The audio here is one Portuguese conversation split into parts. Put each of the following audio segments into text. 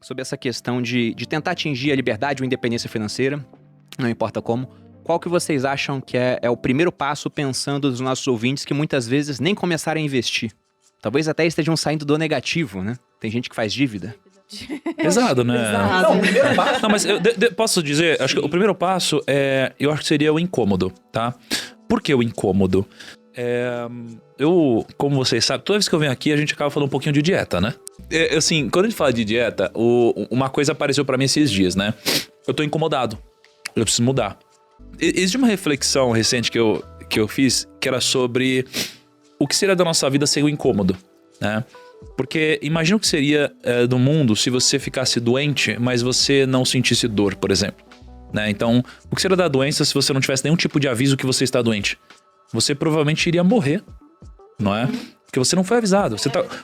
sobre essa questão de tentar atingir a liberdade ou independência financeira, não importa como. Qual que vocês acham que é o primeiro passo pensando nos nossos ouvintes que muitas vezes nem começaram a investir? Talvez até estejam saindo do negativo, né? Tem gente que faz dívida. Pesado, né? Não, o primeiro passo... Não, mas posso dizer, acho que o primeiro passo eu acho que seria o incômodo, tá? Por que o incômodo? Eu, como vocês sabem, toda vez que eu venho aqui a gente acaba falando um pouquinho de dieta, né? Assim, quando a gente fala de dieta, uma coisa apareceu pra mim esses dias, né? Eu tô incomodado, eu preciso mudar. Existe uma reflexão recente que eu fiz, que era sobre o que seria da nossa vida sem o incômodo, né? Porque imagina o que seria do mundo se você ficasse doente, mas você não sentisse dor, por exemplo, né? Então, o que seria da doença se você não tivesse nenhum tipo de aviso que você está doente? Você provavelmente iria morrer, não é? Porque você não foi avisado.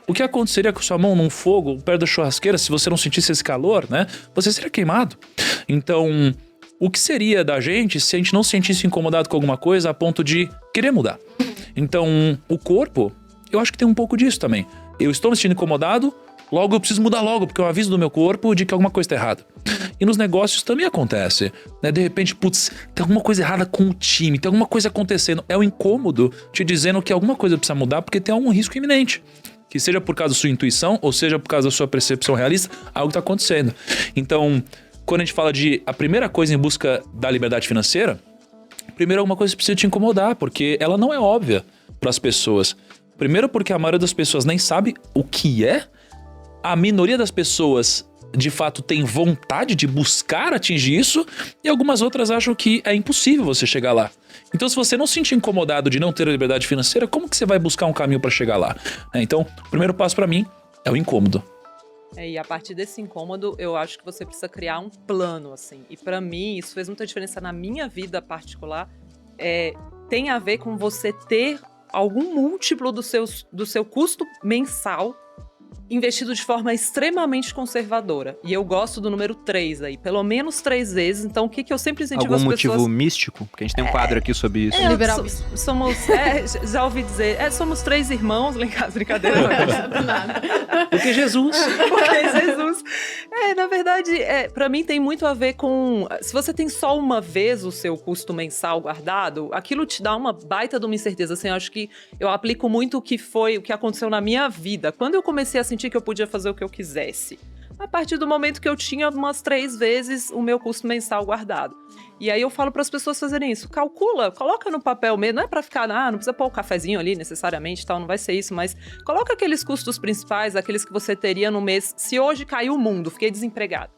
O que aconteceria com sua mão num fogo perto da churrasqueira se você não sentisse esse calor, né? Você seria queimado. Então, o que seria da gente se a gente não se sentisse incomodado com alguma coisa a ponto de querer mudar? Então, o corpo, eu acho que tem um pouco disso também. Eu estou me sentindo incomodado, logo eu preciso mudar logo, porque é um aviso do meu corpo de que alguma coisa está errada. E nos negócios também acontece, né? De repente, putz, tem alguma coisa errada com o time, tem alguma coisa acontecendo. É o incômodo te dizendo que alguma coisa precisa mudar porque tem algum risco iminente. Que seja por causa da sua intuição, ou seja por causa da sua percepção realista, algo está acontecendo. Então, quando a gente fala de a primeira coisa em busca da liberdade financeira, primeiro alguma coisa precisa te incomodar, porque ela não é óbvia para as pessoas. Primeiro porque a maioria das pessoas nem sabe o que é. A minoria das pessoas, de fato, tem vontade de buscar atingir isso. E algumas outras acham que é impossível você chegar lá. Então, se você não se sentir incomodado de não ter a liberdade financeira, como que você vai buscar um caminho para chegar lá? Então, o primeiro passo para mim é o incômodo. E a partir desse incômodo, eu acho que você precisa criar um plano, assim. E para mim, isso fez muita diferença na minha vida particular. Tem a ver com você ter algum múltiplo do seu custo mensal investido de forma extremamente conservadora. E eu gosto do número 3 aí, pelo menos 3 vezes. Então, o que eu sempre incentivo as pessoas... Algum motivo místico? Porque a gente tem um quadro aqui sobre isso. Somos, já ouvi dizer, somos 3 irmãos, lá em casa, brincadeira. Porque Jesus. Porque Jesus. Na verdade, pra mim tem muito a ver com... Se você tem só uma vez o seu custo mensal guardado, aquilo te dá uma baita de uma incerteza. Assim, eu acho que eu aplico muito o que aconteceu na minha vida. Quando eu comecei a sentir que eu podia fazer o que eu quisesse, a partir do momento que eu tinha umas 3 vezes o meu custo mensal guardado. E aí eu falo para as pessoas fazerem isso. Calcula, coloca no papel mesmo. Não é para ficar, não precisa pôr o cafezinho ali necessariamente, tal, não vai ser isso, mas coloca aqueles custos principais, aqueles que você teria no mês. Se hoje caiu o mundo, fiquei desempregado.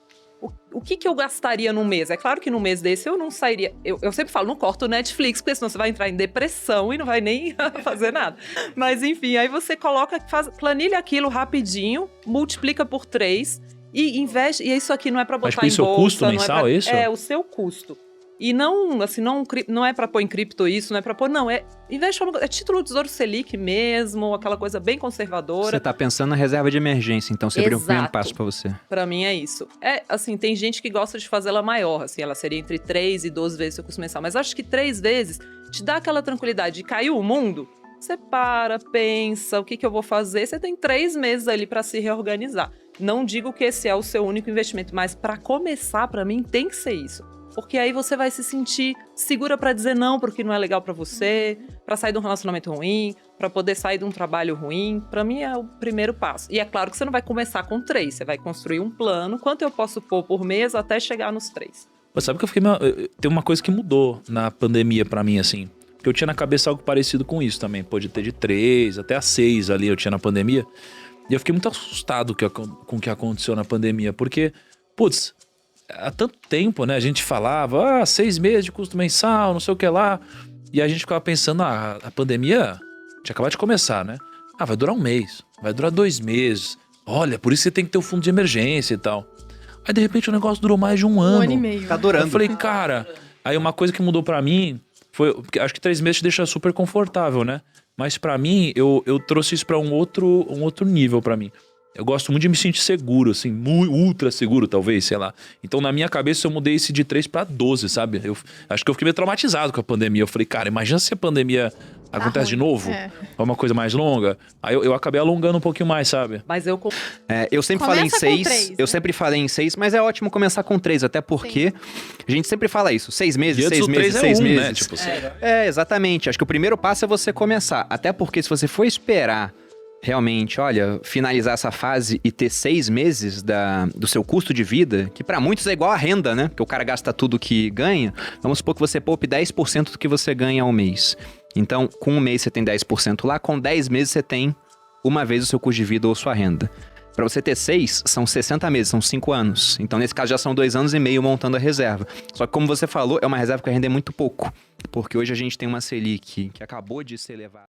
O que eu gastaria num mês? É claro que num mês desse eu não sairia... Eu sempre falo, não corta o Netflix, porque senão você vai entrar em depressão e não vai nem fazer nada. Mas enfim, aí você coloca, planilha aquilo rapidinho, multiplica por 3 e investe... E isso aqui não é pra botar em bolsa... Mas o seu custo mensal, é isso? É, o seu custo. E não, assim, não é pra pôr em cripto isso, não é pra pôr... Não, investe é título do Tesouro Selic mesmo, aquela coisa bem conservadora. Você tá pensando na reserva de emergência, então seria o primeiro passo pra você. Pra mim é isso. Assim, tem gente que gosta de fazer ela maior, assim, ela seria entre 3 e 12 vezes o seu custo mensal. Mas acho que 3 vezes te dá aquela tranquilidade de caiu o mundo, você para, pensa, o que eu vou fazer? Você tem 3 meses ali pra se reorganizar. Não digo que esse é o seu único investimento, mas pra começar, pra mim, tem que ser isso. Porque aí você vai se sentir segura pra dizer não porque não é legal pra você, pra sair de um relacionamento ruim, pra poder sair de um trabalho ruim. Pra mim é o primeiro passo. E é claro que você não vai começar com 3, você vai construir um plano. Quanto eu posso pôr por mês até chegar nos 3? Mas sabe que eu fiquei... Tem uma coisa que mudou na pandemia pra mim, assim. Porque eu tinha na cabeça algo parecido com isso também. Pode ter de 3 até a 6 ali eu tinha na pandemia. E eu fiquei muito assustado com o que aconteceu na pandemia. Porque, putz... Há tanto tempo, né, a gente falava 6 meses de custo mensal, não sei o que lá. E a gente ficava pensando, a pandemia tinha acabado de começar, né? Vai durar 1 mês, vai durar 2 meses. Olha, por isso você tem que ter o fundo de emergência e tal. Aí, de repente, o negócio durou mais de 1 ano. 1 ano e meio. Tá durando. Eu falei, cara... Aí uma coisa que mudou pra mim foi... Porque acho que 3 meses te deixa super confortável, né? Mas pra mim, eu trouxe isso pra um outro nível pra mim. Eu gosto muito de me sentir seguro, assim, ultra seguro, talvez, sei lá. Então, na minha cabeça, eu mudei esse de 3 para 12, sabe? Eu acho que eu fiquei meio traumatizado com a pandemia. Eu falei, cara, imagina se a pandemia acontece de novo, ou uma coisa mais longa. Aí eu acabei alongando um pouquinho mais, sabe? Mas eu Eu sempre Começa falei em com 6, três, eu né? sempre falei em 6, mas é ótimo começar com 3, até porque a gente sempre fala isso, 6 meses, E antes 6 do meses, 3 é 6 1, meses. né? Tipo, Exatamente. Acho que o primeiro passo é você começar. Até porque se você for esperar realmente, olha, finalizar essa fase e ter 6 meses do seu custo de vida, que pra muitos é igual a renda, né? Que o cara gasta tudo que ganha. Vamos supor que você poupe 10% do que você ganha ao mês. Então, com um mês você tem 10% lá, com 10 meses você tem uma vez o seu custo de vida ou sua renda. Pra você ter 6, são 60 meses, são 5 anos. Então, nesse caso, já são 2 anos e meio montando a reserva. Só que, como você falou, é uma reserva que vai render muito pouco. Porque hoje a gente tem uma Selic que acabou de ser elevada.